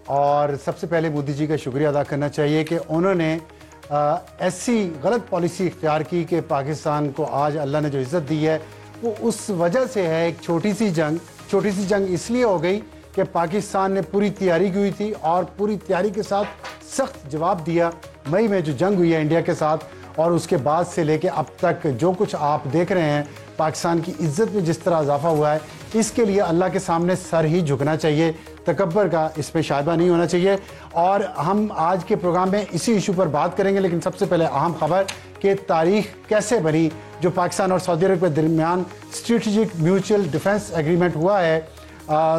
اور سب سے پہلے مودی جی کا شکریہ ادا کرنا چاہیے کہ انہوں نے ایسی غلط پالیسی اختیار کی کہ پاکستان کو آج اللہ نے جو عزت دی ہے وہ اس وجہ سے ہے. ایک چھوٹی سی جنگ اس لیے ہو گئی کہ پاکستان نے پوری تیاری کی ہوئی تھی اور پوری تیاری کے ساتھ سخت جواب دیا. مئی میں جو جنگ ہوئی ہے انڈیا کے ساتھ اور اس کے بعد سے لے کے اب تک جو کچھ آپ دیکھ رہے ہیں پاکستان کی عزت میں جس طرح اضافہ ہوا ہے, اس کے لیے اللہ کے سامنے سر ہی جھکنا چاہیے, تکبر کا اس پہ شائبہ نہیں ہونا چاہیے. اور ہم آج کے پروگرام میں اسی ایشو پر بات کریں گے, لیکن سب سے پہلے اہم خبر کہ تاریخ کیسے بنی جو پاکستان اور سعودی عرب کے درمیان اسٹریٹجک میوچل ڈیفنس ایگریمنٹ ہوا ہے.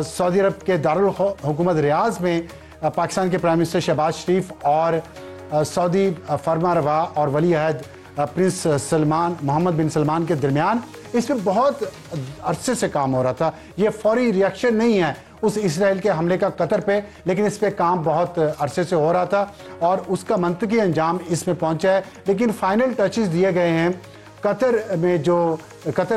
سعودی عرب کے دارالحکومت ریاض میں پاکستان کے پرائم منسٹر شہباز شریف اور سعودی فرما روا اور ولی عہد پرنس سلمان محمد بن سلمان کے درمیان اس پہ بہت عرصے سے کام ہو رہا تھا. یہ فوری ریئیکشن نہیں ہے اس اسرائیل کے حملے کا قطر پہ, لیکن اس پہ کام بہت عرصے سے ہو رہا تھا اور اس کا منطقی انجام اس میں پہنچا ہے. لیکن فائنل ٹچز دیے گئے ہیں قطر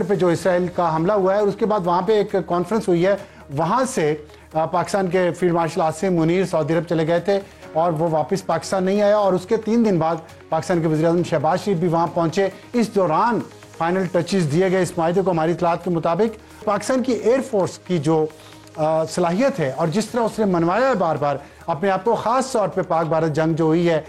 پہ جو اسرائیل کا حملہ ہوا ہے, اس کے بعد وہاں پہ ایک کانفرنس ہوئی ہے. وہاں سے پاکستان کے فیلڈ مارشل عاصم منیر سعودی عرب چلے گئے تھے اور وہ واپس پاکستان نہیں آیا, اور اس کے 3 دن بعد پاکستان کے وزیر اعظم شہباز شریف بھی وہاں پہنچے. اس دوران فائنل ٹچز دیے گئے اس معاہدے کو. ہماری اطلاعات کے مطابق پاکستان کی ایئر فورس کی جو صلاحیت ہے اور جس طرح اس نے منوایا ہے بار بار اپنے آپ کو, خاص طور پہ پاک بھارت جنگ جو ہوئی ہے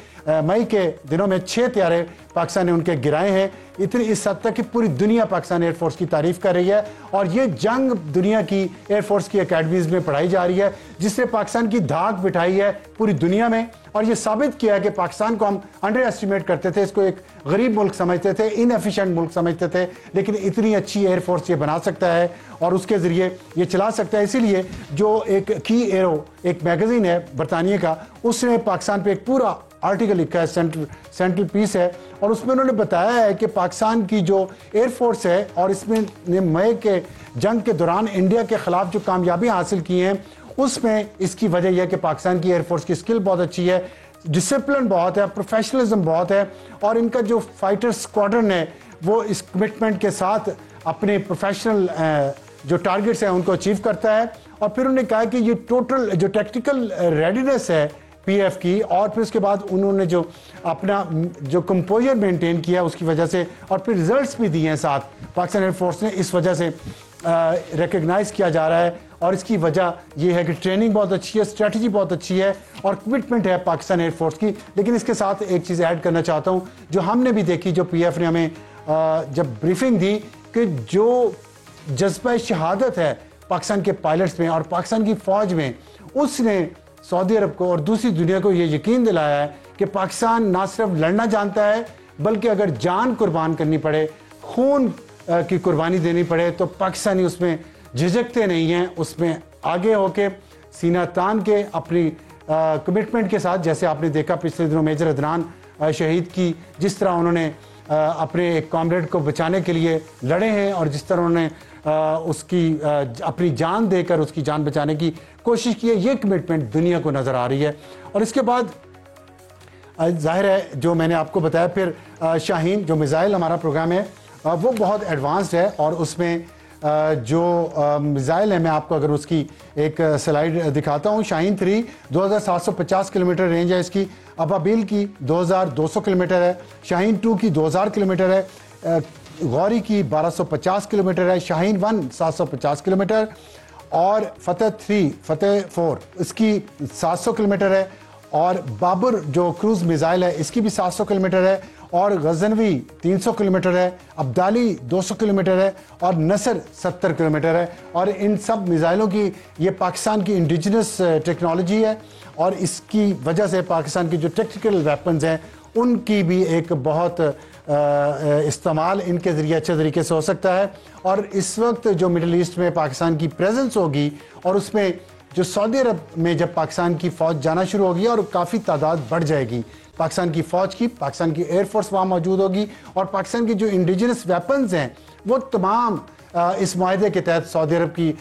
مئی کے دنوں میں 6 طیارے پاکستان نے ان کے گرائے ہیں, اتنی اس حد تک کہ پوری دنیا پاکستان ایئر فورس کی تعریف کر رہی ہے. اور یہ جنگ دنیا کی ایئر فورس کی اکیڈمیز میں پڑھائی جا رہی ہے جس نے پاکستان کی دھاک بٹھائی ہے پوری دنیا میں, اور یہ ثابت کیا ہے کہ پاکستان کو ہم انڈر ایسٹیمیٹ کرتے تھے, اس کو ایک غریب ملک سمجھتے تھے, ان ایفیشینٹ ملک سمجھتے تھے, لیکن اتنی اچھی ایئر فورس یہ بنا سکتا ہے اور اس کے ذریعے یہ چلا سکتا ہے. اسی لیے جو ایک کی ایرو ایک میگزین ہے برطانیہ کا, اس نے پاکستان پہ ایک پورا آرٹیکل لکھا ہے, سینٹرل پیس ہے, اور اس میں انہوں نے بتایا ہے کہ پاکستان کی جو ایئر فورس ہے اور اس میں مئی کے جنگ کے دوران انڈیا کے خلاف جو کامیابیاں حاصل کی ہیں اس میں اس کی وجہ یہ ہے کہ پاکستان کی ایئر فورس کی اسکل بہت اچھی ہے, ڈسپلن بہت ہے, پروفیشنلزم بہت ہے, اور ان کا جو فائٹر اسکواڈرن ہے وہ اس کمٹمنٹ کے ساتھ اپنے پروفیشنل جو ٹارگٹس ہیں ان کو اچیو کرتا ہے. اور پھر انہوں نے کہا کہ یہ ٹوٹل جو ٹیکٹیکل ریڈینس ہے پی ایف کی, اور پھر اس کے بعد انہوں نے جو اپنا جو کمپوزر مینٹین کیا اس کی وجہ سے, اور پھر ریزلٹس بھی دیے ہیں ساتھ پاکستان ایئر فورس نے, اس وجہ سے ریکگنائز کیا جا رہا ہے. اور اس کی وجہ یہ ہے کہ ٹریننگ بہت اچھی ہے, اسٹریٹجی بہت اچھی ہے اور کمٹمنٹ ہے پاکستان ایئر فورس کی. لیکن اس کے ساتھ ایک چیز ایڈ کرنا چاہتا ہوں جو ہم نے بھی دیکھی, جو پی ایف نے ہمیں جب بریفنگ دی, کہ جو جذبہ شہادت ہے پاکستان کے پائلٹس میں اور پاکستان کی فوج میں, اس نے سعودی عرب کو اور دوسری دنیا کو یہ یقین دلایا ہے کہ پاکستان نہ صرف لڑنا جانتا ہے بلکہ اگر جان قربان کرنی پڑے, خون کی قربانی دینی پڑے تو پاکستانی اس میں جھجکتے نہیں ہیں, اس میں آگے ہو کے سینہ تان کے اپنی کمٹمنٹ کے ساتھ, جیسے آپ نے دیکھا پچھلے دنوں میجر عدنان شہید کی جس طرح انہوں نے اپنے ایک کامریڈ کو بچانے کے لیے لڑے ہیں اور جس طرح انہوں نے اس کی اپنی جان دے کر اس کی جان بچانے کی کوشش کی ہے, یہ کمٹمنٹ دنیا کو نظر آ رہی ہے. اور اس کے بعد ظاہر ہے جو میں نے آپ کو بتایا, پھر شاہین جو میزائل ہمارا پروگرام ہے وہ بہت ایڈوانسڈ ہے, اور اس میں جو میزائل ہے میں آپ کو اگر اس کی ایک سلائیڈ دکھاتا ہوں. شاہین 3 2750 کلومیٹر رینج ہے اس کی, ابابیل کی 2200 کلومیٹر ہے, شاہین 2 کی 2000 کلومیٹر ہے, غوری کی 1250 کلومیٹر ہے, شاہین 1 750 کلومیٹر, اور فتح 4 اس کی 700 کلومیٹر ہے, اور بابر جو کروز میزائل ہے اس کی بھی 700 کلومیٹر ہے, اور غزنوی 300 کلومیٹر ہے, عبدالی 200 کلومیٹر ہے, اور نصر 70 کلومیٹر ہے. اور ان سب میزائلوں کی یہ پاکستان کی انڈیجنس ٹیکنالوجی ہے, اور اس کی وجہ سے پاکستان کی جو ٹیکٹیکل ویپنز ہیں ان کی بھی ایک بہت استعمال ان کے ذریعے اچھے طریقے سے ہو سکتا ہے. اور اس وقت جو مڈل ایسٹ میں پاکستان کی پریزنس ہوگی, اور اس میں جو سعودی عرب میں جب پاکستان کی فوج جانا شروع ہوگی اور کافی تعداد بڑھ جائے گی پاکستان کی فوج کی, پاکستان کی ایئر فورس وہاں موجود ہوگی, اور پاکستان کی جو انڈیجنس ویپنز ہیں وہ تمام اس معاہدے کے تحت سعودی عرب کی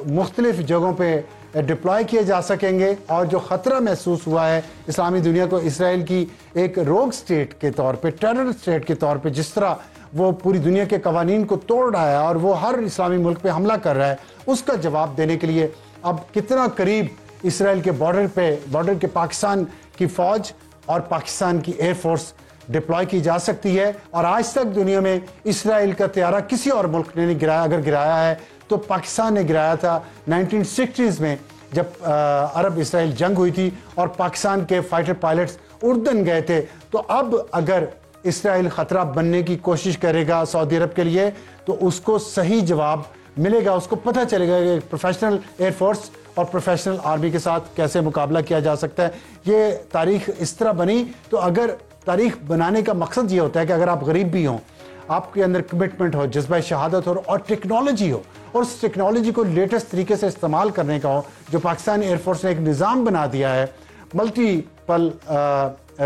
مختلف جگہوں پہ ڈپلوائے کیے جا سکیں گے. اور جو خطرہ محسوس ہوا ہے اسلامی دنیا کو اسرائیل کی ایک روگ سٹیٹ کے طور پہ, ٹیرر سٹیٹ کے طور پہ, جس طرح وہ پوری دنیا کے قوانین کو توڑ رہا ہے اور وہ ہر اسلامی ملک پہ حملہ کر رہا ہے, اس کا جواب دینے کے لیے اب کتنا قریب اسرائیل کے بارڈر کے پاکستان کی فوج اور پاکستان کی ایئر فورس ڈپلوائے کی جا سکتی ہے. اور آج تک دنیا میں اسرائیل کا طیارہ کسی اور ملک نے نہیں گرایا. اگر گرایا ہے تو پاکستان نے گرایا تھا 1960s میں جب عرب اسرائیل جنگ ہوئی تھی اور پاکستان کے فائٹر پائلٹس اردن گئے تھے. تو اب اگر اسرائیل خطرہ بننے کی کوشش کرے گا سعودی عرب کے لیے تو اس کو صحیح جواب ملے گا. اس کو پتہ چلے گا کہ پروفیشنل ایئر فورس اور پروفیشنل آرمی کے ساتھ کیسے مقابلہ کیا جا سکتا ہے. یہ تاریخ اس طرح بنی. تو اگر تاریخ بنانے کا مقصد یہ ہوتا ہے کہ اگر آپ غریب بھی ہوں, آپ کے اندر کمٹمنٹ ہو, جذبہ شہادت ہو اور ٹیکنالوجی ہو, اور اس ٹیکنالوجی کو لیٹسٹ طریقے سے استعمال کرنے کا ہو, جو پاکستان ایئر فورس نے ایک نظام بنا دیا ہے, ملٹیپل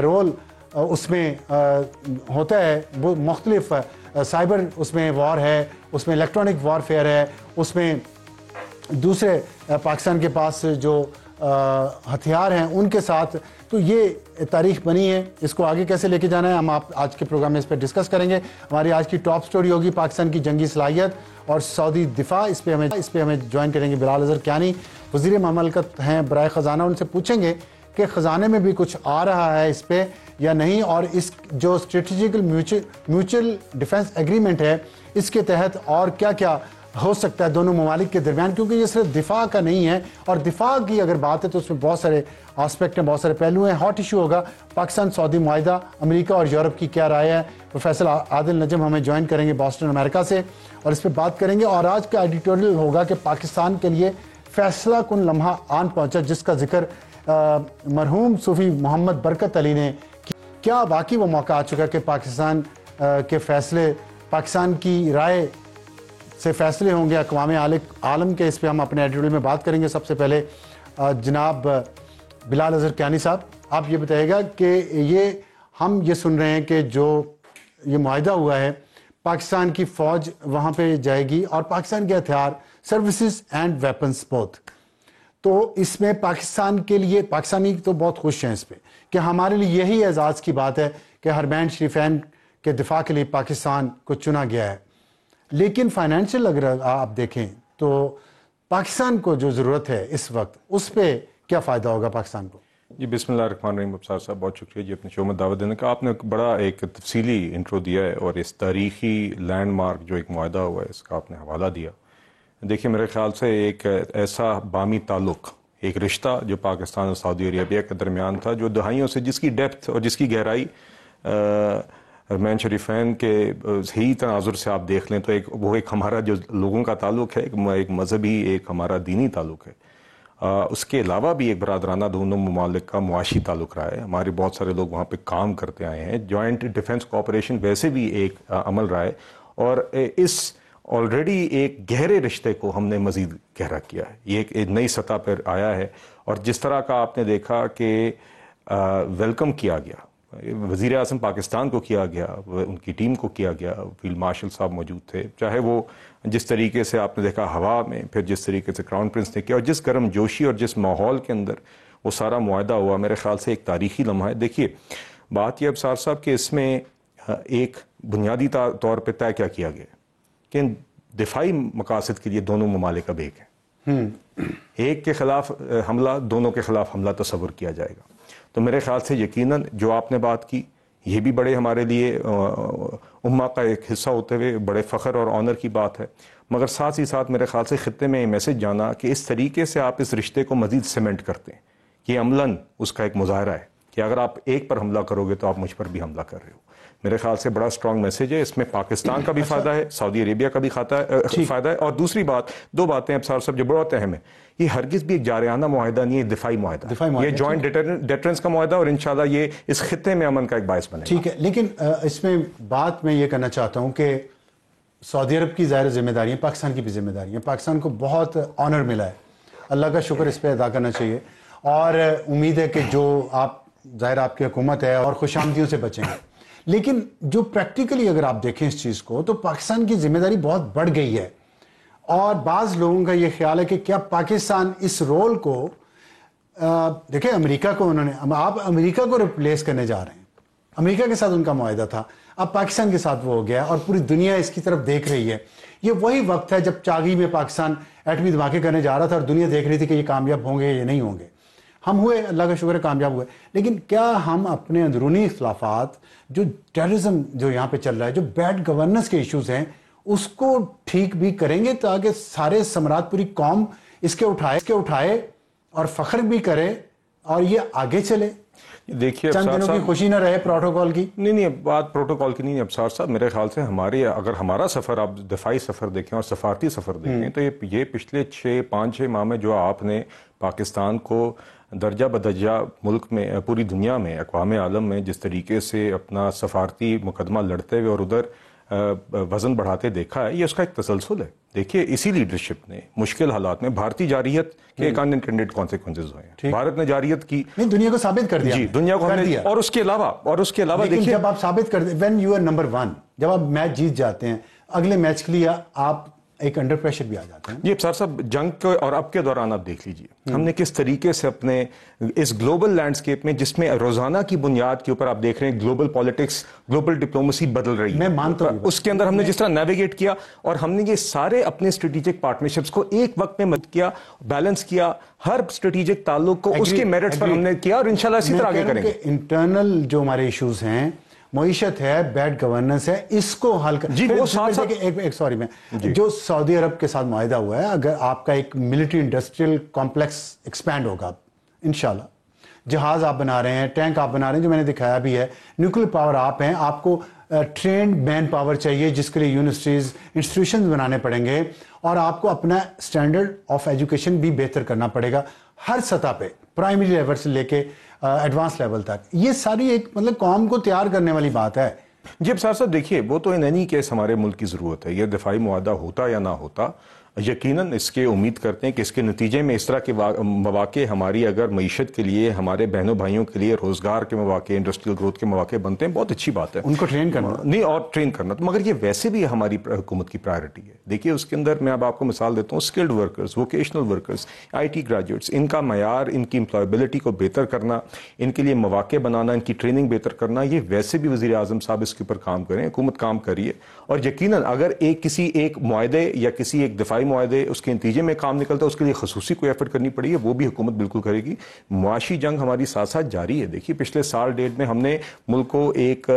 رول اس میں ہوتا ہے, وہ مختلف سائبر اس میں وار ہے, اس میں الیکٹرانک وارفیئر ہے, اس میں دوسرے پاکستان کے پاس جو ہتھیار ہیں ان کے ساتھ. تو یہ تاریخ بنی ہے, اس کو آگے کیسے لے کے جانا ہے ہم آپ آج کے پروگرام میں اس پہ ڈسکس کریں گے. ہماری آج کی ٹاپ سٹوری ہوگی پاکستان کی جنگی صلاحیت اور سعودی دفاع. اس پہ ہمیں جوائن کریں گے بلال اظہر کیانی, وزیر مملکت ہیں برائے خزانہ. ان سے پوچھیں گے کہ خزانے میں بھی کچھ آ رہا ہے اس پہ یا نہیں, اور اس جو اسٹریٹجیکل میوچل ڈیفنس ایگریمنٹ ہے اس کے تحت اور کیا کیا ہو سکتا ہے دونوں ممالک کے درمیان, کیونکہ یہ صرف دفاع کا نہیں ہے. اور دفاع کی اگر بات ہے تو اس میں بہت سارے آسپیکٹ ہیں, بہت سارے پہلو ہیں. ہاٹ ایشو ہوگا پاکستان سعودی معاہدہ, امریکہ اور یورپ کی کیا رائے ہے. پروفیسر عادل نجم ہمیں جوائن کریں گے بوسٹن امریکہ سے اور اس پہ بات کریں گے. اور آج کا ایڈیٹوریل ہوگا کہ پاکستان کے لیے فیصلہ کن لمحہ آن پہنچا, جس کا ذکر مرحوم صوفی محمد برکت علی نے. کیا واقعی وہ موقع آ چکا کہ پاکستان کے فیصلے, پاکستان کی رائے سے فیصلے ہوں گے اقوام عالم کے؟ اس پہ ہم اپنے ایڈیٹوریل میں بات کریں گے. سب سے پہلے جناب بلال اظہر کیانی صاحب, آپ یہ بتائیے گا کہ ہم یہ سن رہے ہیں کہ جو یہ معاہدہ ہوا ہے پاکستان کی فوج وہاں پہ جائے گی اور پاکستان کے ہتھیار, سروسز اینڈ ویپنز بوتھ. تو اس میں پاکستان کے لیے, پاکستانی تو بہت خوش ہیں اس پہ کہ ہمارے لیے یہی اعزاز کی بات ہے کہ حرمین شریفین کے دفاع کے لیے پاکستان کو چنا گیا ہے. لیکن فائنینشیل اگر آپ دیکھیں تو پاکستان کو جو ضرورت ہے اس وقت, اس پہ کیا فائدہ ہوگا پاکستان کو؟ جی بسم اللہ الرحمن الرحیم. ابصار صاحب بہت شکریہ جی اپنے شو میں دعوت دینے کا. آپ نے بڑا ایک تفصیلی انٹرو دیا ہے اور اس تاریخی لینڈ مارک جو ایک معاہدہ ہوا ہے اس کا آپ نے حوالہ دیا. دیکھیے میرے خیال سے ایک ایسا بامی تعلق, ایک رشتہ جو پاکستان اور سعودی عربیہ کے درمیان تھا, جو دہائیوں سے جس کی ڈیپتھ اور جس کی گہرائی حرمین شریفین کے ہی تناظر سے آپ دیکھ لیں تو وہ ایک ہمارا جو لوگوں کا تعلق ہے, ایک مذہبی, ایک ہمارا دینی تعلق ہے. اس کے علاوہ بھی ایک برادرانہ دونوں ممالک کا معاشی تعلق رہا ہے. ہمارے بہت سارے لوگ وہاں پہ کام کرتے آئے ہیں. جوائنٹ ڈیفنس کوآپریشن ویسے بھی ایک عمل رہا ہے اور اس آلریڈی ایک گہرے رشتے کو ہم نے مزید گہرا کیا ہے. یہ ایک نئی سطح پر آیا ہے اور جس طرح کا آپ نے دیکھا کہ ویلکم کیا گیا, وزیر اعظم پاکستان کو کیا گیا, ان کی ٹیم کو کیا گیا, فیلڈ مارشل صاحب موجود تھے, چاہے وہ جس طریقے سے آپ نے دیکھا ہوا میں, پھر جس طریقے سے کراؤن پرنس نے کیا, اور جس گرم جوشی اور جس ماحول کے اندر وہ سارا معاہدہ ہوا, میرے خیال سے ایک تاریخی لمحہ ہے. دیکھیے بات یہ ابصار صاحب کہ اس میں ایک بنیادی طور پہ طے کیا کیا گیا کہ دفاعی مقاصد کے لیے دونوں ممالک اب ایک ہیں. ایک کے خلاف حملہ, دونوں کے خلاف حملہ تصور کیا جائے گا. تو میرے خیال سے یقیناً جو آپ نے بات کی یہ بھی بڑے ہمارے لیے امہ کا ایک حصہ ہوتے ہوئے بڑے فخر اور آنر کی بات ہے. مگر ساتھ ہی ساتھ میرے خیال سے خطے میں یہ میسج جانا کہ اس طریقے سے آپ اس رشتے کو مزید سیمنٹ کرتے ہیں, یہ عملاً اس کا ایک مظاہرہ ہے کہ اگر آپ ایک پر حملہ کرو گے تو آپ مجھ پر بھی حملہ کر رہے ہو. میرے خیال سے بڑا اسٹرانگ میسج ہے. اس میں پاکستان کا بھی فائدہ ہے, سعودی عربیہ کا بھی فائدہ ہے. اور دوسری بات, دو باتیں ابصار صاحب جو بہت اہم ہے, یہ ہرگز بھی ایک جارحانہ معاہدہ نہیں ہے, دفاعی معاہدہ, یہ جوائنٹ ڈیٹرنس کا معاہدہ اور انشاءاللہ یہ اس خطے میں امن کا ایک باعث بنے گا. ٹھیک ہے, لیکن اس میں بات میں یہ کرنا چاہتا ہوں کہ سعودی عرب کی ظاہر ذمہ داری ہے, پاکستان کی بھی ذمہ داری ہے. پاکستان کو بہت آنر ملا ہے, اللہ کا شکر اس پہ ادا کرنا چاہیے, اور امید ہے کہ جو ظاہر آپ کی حکومت ہے اور خوش آمدیوں سے بچیں گے. لیکن جو پریکٹیکلی اگر آپ دیکھیں اس چیز کو تو پاکستان کی ذمہ داری بہت بڑھ گئی ہے, اور بعض لوگوں کا یہ خیال ہے کہ کیا پاکستان اس رول کو دیکھیں امریکہ کو آپ امریکہ کو ریپلیس کرنے جا رہے ہیں. امریکہ کے ساتھ ان کا معاہدہ تھا، اب پاکستان کے ساتھ وہ ہو گیا اور پوری دنیا اس کی طرف دیکھ رہی ہے. یہ وہی وقت ہے جب چاغی میں پاکستان ایٹمی دھماکے کرنے جا رہا تھا اور دنیا دیکھ رہی تھی کہ یہ کامیاب ہوں گے یا نہیں ہوں گے. ہم ہوئے، اللہ کا شکر ہے کامیاب ہوئے. لیکن کیا ہم اپنے اندرونی اختلافات، جو ٹیررزم جو یہاں پہ چل رہا ہے، جو بیڈ گورننس کے ایشوز ہیں، اس کو ٹھیک بھی کریں گے تاکہ سارے ثمرات پوری قوم اس کے اٹھائے اور فخر بھی کرے اور یہ آگے چلے؟ دیکھیے چند دنوں کی خوشی نہ رہے پروٹوکول کی. نہیں بات پروٹوکول کی نہیں ہے ابصار صاحب. میرے خیال سے اگر ہمارا سفر، آپ دفاعی سفر دیکھیں اور سفارتی سفر دیکھیں، تو یہ پچھلے 5-6 ماہ میں جو آپ نے پاکستان کو درجہ بدرجہ ملک میں، پوری دنیا میں، اقوام عالم میں جس طریقے سے اپنا سفارتی مقدمہ لڑتے ہوئے اور ادھر وزن بڑھاتے دیکھا ہے، یہ اس کا ایک تسلسل ہے. دیکھیے اسی لیڈرشپ نے مشکل حالات میں بھارتی جارحیت کے ایک انٹینڈیڈ کانسیکوینسز ہوئے ہیں. بھارت نے جارحیت کی، نہیں، دنیا کو ثابت کر دیا. جی، دنیا کو ہم نے، اور اس کے علاوہ دیکھیے جب آپ ثابت کر دیں، وین یو آر نمبر 1، جب آپ میچ جیت جاتے ہیں، اگلے میچ کے لیے آپ ایک انڈر پریشر بھی آ جاتے ہیں. جی ابصار صاحب، جنگ کے اور اب کے دوران آپ دیکھ لیجئے ہم نے کس طریقے سے اپنے اس گلوبل لینڈسکیپ میں، جس میں روزانہ کی بنیاد کے اوپر آپ دیکھ رہے ہیں گلوبل پالیٹکس، گلوبل ڈپلومیسی بدل رہی ہے. میں مانتا ہوں اس کے اندر ہم نے جس طرح نیویگیٹ کیا اور ہم نے یہ سارے اپنے اسٹریٹجک پارٹنرشپس کو ایک وقت میں مدد کیا، بیلنس کیا، ہر اسٹریٹجک تعلق کو اس کے میرٹس پر ہم نے کیا، اور انشاءاللہ اسی طرح آگے کریں گے. انٹرنل جو ہمارے ایشوز ہیں، معیشت ہے، بیڈ گورننس ہے، اس کو حل کر. جی وہ ساتھ سوری میں جو سعودی عرب کے ساتھ معاہدہ ہوا ہے، اگر آپ کا ایک ملٹری انڈسٹریل کمپلیکس ایکسپینڈ ہوگا انشاءاللہ، جہاز آپ بنا رہے ہیں، ٹینک آپ بنا رہے ہیں، جو میں نے دکھایا بھی ہے، نیوکلیر پاور آپ ہیں، آپ کو ٹرینڈ مین پاور چاہیے جس کے لیے یونیورسٹیز، انسٹیٹیوشنز بنانے پڑیں گے، اور آپ کو اپنا اسٹینڈرڈ آف ایجوکیشن بھی بہتر کرنا پڑے گا ہر سطح پہ، پرائمری لیول سے لے کے ایڈوانس لیول تک. یہ ساری ایک مطلب قوم کو تیار کرنے والی بات ہے. جی ابصار صاحب دیکھیے، وہ تو ان اینی کیس ہمارے ملک کی ضرورت ہے. یہ دفاعی معاہدہ ہوتا یا نہ ہوتا، یقیناً اس کے امید کرتے ہیں کہ اس کے نتیجے میں اس طرح کے مواقع ہماری اگر معیشت کے لیے، ہمارے بہنوں بھائیوں کے لیے روزگار کے مواقع، انڈسٹریل گروتھ کے مواقع بنتے ہیں. بہت اچھی بات ہے ان کو ٹرین کرنا. نہیں، اور ٹرین کرنا تو، مگر یہ ویسے بھی ہماری حکومت کی پرائرٹی ہے. دیکھیے اس کے اندر میں اب آپ کو مثال دیتا ہوں، skilled workers, vocational workers, IT graduates, ان کا معیار، ان کی امپلائبلٹی کو بہتر کرنا، ان کے لیے مواقع بنانا، ان کی ٹریننگ بہتر کرنا، یہ ویسے بھی وزیر اعظم صاحب اس کے اوپر کام کریں، حکومت کام کریے. اور یقیناً اگر کسی ایک معاہدے یا کسی ایک دفاعی معاہدے اس کے نتیجے میں کام نکلتا ہے، اس کے لیے خصوصی کوئی ایفرٹ کرنی پڑی ہے، وہ بھی حکومت بالکل کرے گی. معاشی جنگ ہماری ساتھ ساتھ جاری ہے. دیکھیے پچھلے سال ڈیڑھ میں ہم نے ملک کو ایک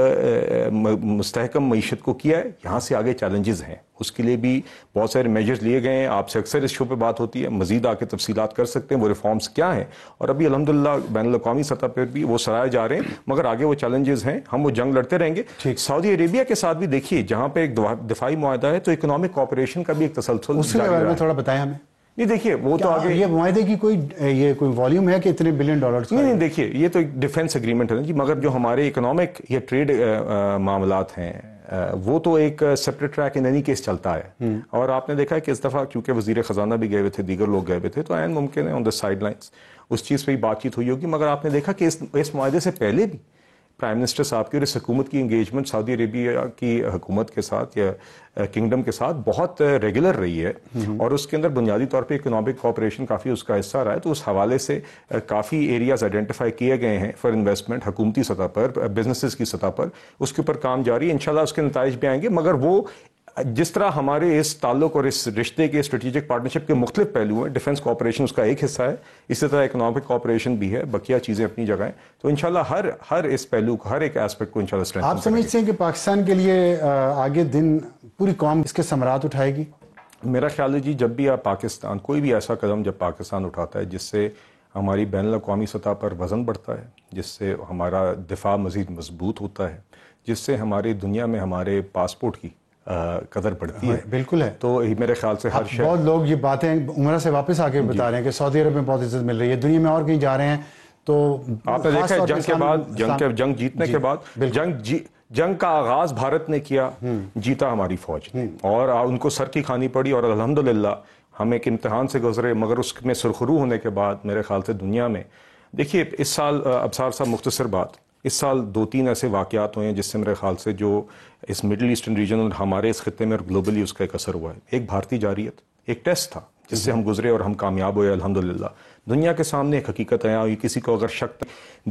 مستحکم معیشت کو کیا ہے. یہاں سے آگے چیلنجز ہیں، اس کے لیے بھی بہت سارے میجرز لیے گئے ہیں. آپ سے اکثر اس شو پہ بات ہوتی ہے، مزید آ کے تفصیلات کر سکتے ہیں وہ ریفارمز کیا ہیں، اور ابھی الحمدللہ بین الاقوامی سطح پر بھی وہ سرائے جا رہے ہیں. مگر آگے وہ چیلنجز ہیں، ہم وہ جنگ لڑتے رہیں گے. سعودی عربیہ کے ساتھ بھی دیکھیے، جہاں پہ ایک دفاعی معاہدہ ہے تو اکنامک کوآپریشن کا بھی ایک تسلسل اس کے بارے میں تھوڑا بتائیں ہمیں. نہیں دیکھیے وہ تو آگے، یہ معاہدے کی کوئی والیوم ہے کہ اتنے بلین ڈالرز؟ نہیں دیکھیے یہ تو ایک ڈیفنس ایگریمنٹ ہے جی. مگر جو ہمارے اکنامک یا ٹریڈ معاملات ہیں وہ تو ایک separate track in any case چلتا ہے. اور آپ نے دیکھا ہے کہ اس دفعہ چونکہ وزیر خزانہ بھی گئے ہوئے تھے، دیگر لوگ گئے ہوئے تھے، تو عین ممکن ہے آن دا سائڈ لائنز اس چیز پہ ہی بات چیت ہوئی ہوگی. مگر آپ نے دیکھا کہ اس معاہدے سے پہلے بھی پرائم منسٹر صاحب کی اور اس حکومت کی انگیجمنٹ سعودی عربیہ کی حکومت کے ساتھ یا کنگڈم کے ساتھ بہت ریگولر رہی ہے، اور اس کے اندر بنیادی طور پہ اکنامک کوآپریشن کافی اس کا حصہ رہا ہے. تو اس حوالے سے کافی ایریاز آئیڈینٹیفائی کیے گئے ہیں فار انویسٹمنٹ، حکومتی سطح پر، بزنسز کی سطح پر. اس کے اوپر کام جاری ہے، انشاءاللہ اس کے نتائج بھی آئیں گے. مگر وہ جس طرح ہمارے اس تعلق اور اس رشتے کے اسٹریٹجک پارٹنرشپ کے مختلف پہلو ہیں، ڈیفنس کوآپریشن اس کا ایک حصہ ہے، اسی طرح اکنامک کوآپریشن بھی ہے، بقیہ چیزیں اپنی جگہ ہیں. تو انشاءاللہ ہر اس پہلو کو، ہر ایک ایسپیکٹ کو انشاءاللہ اسٹرینتھن آپ سمجھتے ہیں کہ پاکستان کے لیے آگے دن پوری قوم اس کے ثمرات اٹھائے گی؟ میرا خیال ہے جی، جب بھی آپ پاکستان، کوئی بھی ایسا قدم جب پاکستان اٹھاتا ہے جس سے ہماری بین الاقوامی سطح پر وزن بڑھتا ہے، جس سے ہمارا دفاع مزید مضبوط ہوتا ہے، جس سے ہماری دنیا میں ہمارے پاسپورٹ کی قدر بڑھتی ہے، بالکل ہے. تو میرے خیال سے ہر شہر، بہت لوگ یہ باتیں عمرہ سے واپس آ کے بتا رہے ہیں کہ سعودی عرب میں بہت عزت مل رہی ہے، دنیا میں اور کہیں جا رہے ہیں. تو آپ نے دیکھا ہے جنگ کے بعد، جنگ جیتنے کے بعد، جنگ کا آغاز بھارت نے کیا، جیتا ہماری فوج نے، اور ان کو سر کی کھانی پڑی، اور الحمدللہ ہم ایک امتحان سے گزرے. مگر اس میں سرخرو ہونے کے بعد میرے خیال سے دنیا میں، دیکھیے اس سال ابصار صاحب مختصر بات، اس سال 2-3 ایسے واقعات ہوئے ہیں جس سے میرے خیال سے جو اس مڈل ایسٹرن ریجن اور ہمارے اس خطے میں اور گلوبلی اس کا ایک اثر ہوا ہے. ایک بھارتی جارحیت، ایک ٹیسٹ تھا جس سے ہم گزرے اور ہم کامیاب ہوئے الحمدللہ. دنیا کے سامنے ایک حقیقت ہے ہوئی، کسی کو اگر شک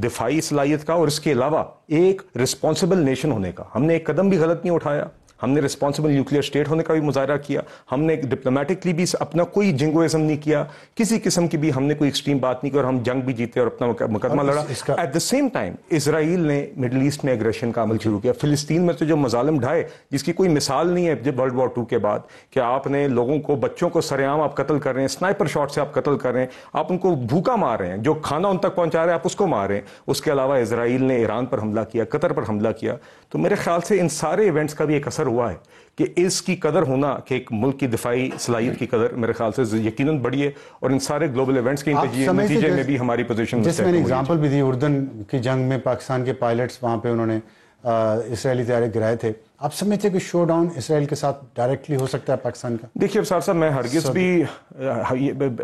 دفاعی صلاحیت کا اور اس کے علاوہ ایک رسپانسبل نیشن ہونے کا، ہم نے ایک قدم بھی غلط نہیں اٹھایا، ہم نے رسپانسبل نیوکلیئر اسٹیٹ ہونے کا بھی مظاہرہ کیا، ہم نے ڈپلومیٹکلی بھی اپنا کوئی جنگوازم نہیں کیا، کسی قسم کی بھی ہم نے کوئی ایکسٹریم بات نہیں کی اور ہم جنگ بھی جیتے اور اپنا مقدمہ لڑا۔ ایٹ دا سیم ٹائم اسرائیل نے مڈل ایسٹ میں ایگریشن کا عمل شروع کیا، فلسطین میں تو جو مظالم ڈھائے جس کی کوئی مثال نہیں ہے جب ورلڈ وار 2 کے بعد، کہ آپ نے لوگوں کو، بچوں کو سرعام آپ قتل کر رہے ہیں، سنائپر شاٹ سے آپ قتل کر رہے ہیں، آپ ان کو بھوکا مار رہے ہیں، جو کھانا ان تک پہنچا رہے ہیں آپ اس کو مار رہے ہیں۔ اس کے علاوہ اسرائیل نے ایران پر حملہ کیا، قطر پر حملہ کیا۔ تو میرے خیال سے ان سارے ایونٹس کا بھی ایک اثر ہوا ہے کہ اس کی قدر ہونا، کہ ایک ملک کی دفاعی صلاحیت کی قدر میرے خیال سے یقیناً بڑھی ہے، اور ان سارے گلوبل ایونٹس کے نتیجے میں بھی ہماری پوزیشن، جس میں نے اگزامپل بھی دی، اردن کی جنگ میں پاکستان کے پائلٹس وہاں پہ انہوں نے اسرائیلی طیارے گرائے تھے، آپ سمجھتے ہیں کہ شو ڈاؤن اسرائیل کے ساتھ ڈائریکٹلی ہو سکتا ہے پاکستان کا؟ دیکھیے ابصار صاحب، میں ہرگز بھی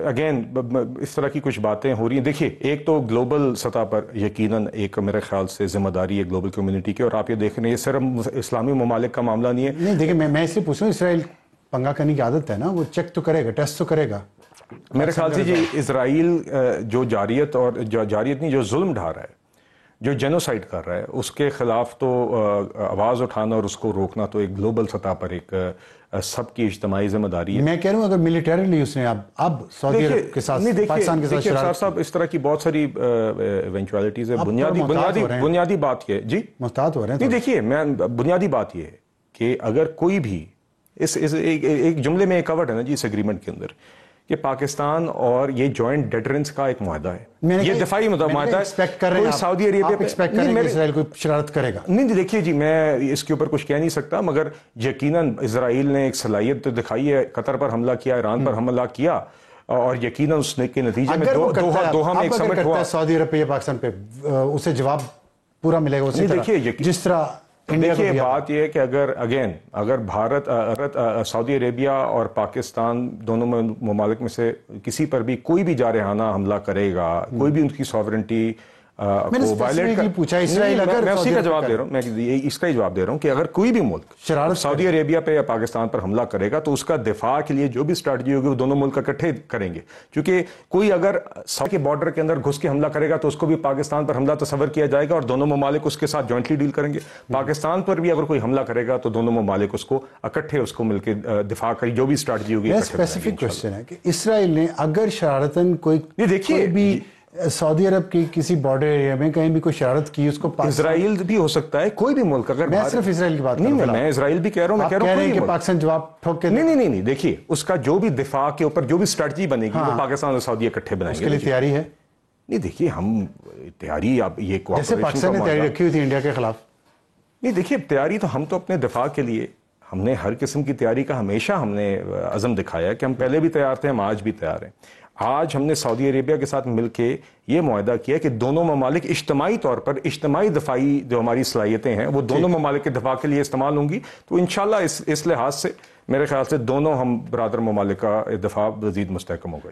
اگین اس طرح کی کچھ باتیں ہو رہی ہیں، دیکھیے ایک تو گلوبل سطح پر یقیناً ایک میرے خیال سے ذمہ داری ہے گلوبل کمیونٹی کی، اور آپ یہ دیکھ رہے ہیں یہ صرف اسلامی ممالک کا معاملہ نہیں ہے۔ نہیں دیکھیں، میں اس لیے پوچھ رہا ہوں، اسرائیل پنگا کرنے کی عادت ہے نا، وہ چیک تو کرے گا، ٹیسٹ تو کرے گا۔ میرے خیال سے یہ اسرائیل جو جاریت نہیں، جو ظلم ڈھا رہا ہے، جو جینوسائیڈ کر رہا ہے، اس کے خلاف تو آواز اٹھانا اور اس کو روکنا تو ایک گلوبل سطح پر ایک سب کی اجتماعی ذمہ داری ہے۔ میں کہہ رہا ہوں اگر ملیٹریلی اس نے اب سعودی عرب کے ساتھ، پاکستان کے ساتھ شرارت، صاحب اس طرح کی بہت ساری ایونچوالٹیز ہیں۔ بنیادی بات یہ ہے، جی محتاط ہو رہے ہیں۔ نہیں دیکھیے، میں بنیادی بات یہ ہے کہ اگر کوئی بھی ایک جملے میں کورڈ ہے نا جی اس ایگریمنٹ کے اندر، کہ پاکستان اور یہ جوائنٹ ڈیٹرنس کا ایک معاہدہ ہے، یہ دفاعی معاہدہ ہے، کوئی سعودی عربیہ پہ اسرائیل کوئی شرارت کرے گا؟ نہیں دیکھیے جی، میں اس کے اوپر کچھ کہہ نہیں سکتا، مگر یقیناً اسرائیل نے ایک صلاحیت دکھائی ہے، قطر پر حملہ کیا، ایران پر حملہ کیا، اور یقیناً اس کے نتیجے میں دوحہ میں ایک سمٹ ہوا۔ سعودی عرب پہ یا پاکستان پہ اسے جواب پورا ملے گا اسی طرح جس طرح دیکھیے بات یہ ہے کہ اگر بھارت، سعودی عربیہ اور پاکستان دونوں ممالک میں سے کسی پر بھی کوئی بھی جارحانہ حملہ کرے گا، کوئی بھی ان کی سوورنٹی کو وائلیٹ پوچھا، اسرائیل اگر میں اسی کا جواب دے رہا ہوں، میں اس کا ہی جواب دے رہا ہوں کہ اگر کوئی بھی ملک سعودی عربیہ پہ یا پاکستان پر حملہ کرے گا تو اس کا دفاع کے لیے جو بھی اسٹریٹجی ہوگی وہ دونوں ملک اکٹھے کریں گے، کیونکہ کوئی اگر سعودی کے بارڈر کے اندر گھس کے حملہ کرے گا تو اس کو بھی پاکستان پر حملہ تصور کیا جائے گا اور دونوں ممالک اس کے ساتھ جوائنٹلی ڈیل کریں گے۔ پاکستان پر بھی اگر کوئی حملہ کرے گا تو دونوں ممالک اس کو اکٹھے اس کو مل کے دفاع کریں، جو بھی اسٹریٹجی ہوگی۔ اسپیسیفک کوسچن ہے کہ اسرائیل نے اگر شرارتاً کوئی بھی سعودی عرب کی کسی بارڈر ایریا میں کہیں بھی کوئی شرارت کی، اس کو اسرائیل بھی ہو سکتا ہے، کوئی بھی ملک، اگر میں صرف اسرائیل کی بات نہیں، میں اسرائیل بھی کہہ رہا ہوں، میں کہہ رہا ہوں کہ پاکستان جواب ٹھوک کے نہیں، دیکھیے اس کا جو بھی دفاع کے اوپر جو بھی اسٹریٹجی بنے گی وہ پاکستان اور سعودی اکٹھے بنائیں گے۔ اس کے لیے تیاری ہے؟ نہیں دیکھیے، ہم تیاری، اب یہ جیسے پاکستان نے تیاری رکھی ہوئی تھی انڈیا کے خلاف، نہیں دیکھیے تیاری تو ہم تو اپنے دفاع کے لیے ہم نے ہر قسم کی تیاری کا ہمیشہ ہم نے عزم دکھایا کہ ہم پہلے بھی تیار تھے، ہم آج بھی تیار ہیں۔ آج ہم نے سعودی عربیہ کے ساتھ مل کے یہ معاہدہ کیا کہ دونوں ممالک اجتماعی طور پر اجتماعی دفاعی جو ہماری صلاحیتیں ہیں وہ دونوں ممالک کے دفاع کے لیے استعمال ہوں گی، تو انشاءاللہ اس لحاظ سے میرے خیال سے دونوں ہم برادر ممالک کا دفاع مزید مستحکم ہوگا۔